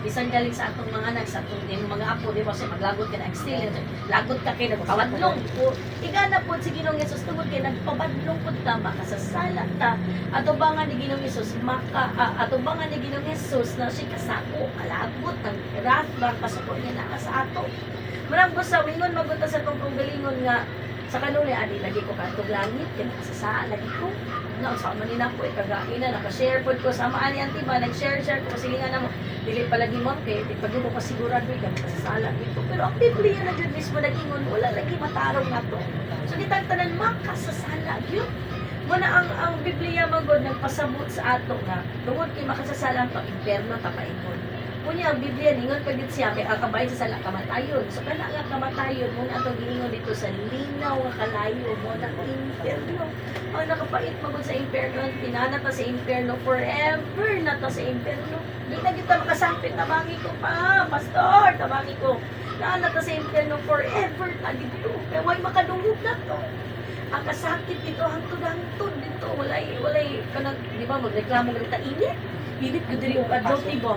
bisan galing sa atong mga anak, sa atong mga apo, di ba, kasi maglagot ka na still, lagot ka kayo, nagpabadlong po. Igana po si Ginoong Yesus, tungod kayo, nagpabadlong po ta, makasasala ta, ato ba nga ni Ginoong Yesus, ato ba nga ni Ginoong Yesus, na siya kasako, kalagot, ng wrath, bang pasako niya na sa ato. Marang po sa wingon, magunta sa itong galingon nga, sa kanuli, adi, lagi ko katong langit, kaya nakasasaan, lagi ko. No, sa manina ko, ikagain na, nakashare po ko, samaan yan, diba, nag-share ko, sige nga naman, dili palagi mo, kaya pag mo pasigurado, ka makasasala dito. Pero ang Biblia na dyan mismo, nag-ingon, wala lagi matarong na to. So, ditagtanan, makasasala, yun. Muna ang Biblia magod, nagpasabot sa ato nga, tungod kay makasasala ang impyerno, tapaingon. Kunya ang Biblia ningon pagit siya kay akabay sa sala kamatayon. So kana nga kamatayon mo na atong giingon dito sa linaw nga kalayo mo na impierno. Ang nakapait magud sa impierno, pinana ta sa impierno forever na ta sa impierno. Di na kita makasampit tabangi ko pa, pastor, tabangi ko. Na ta sa impierno forever ta dito. Kay way makadungog na to. Ang kasakit dito hangtod dito walay kanang di ba magreklamo grita init. Init gud diri og adlaw tibo.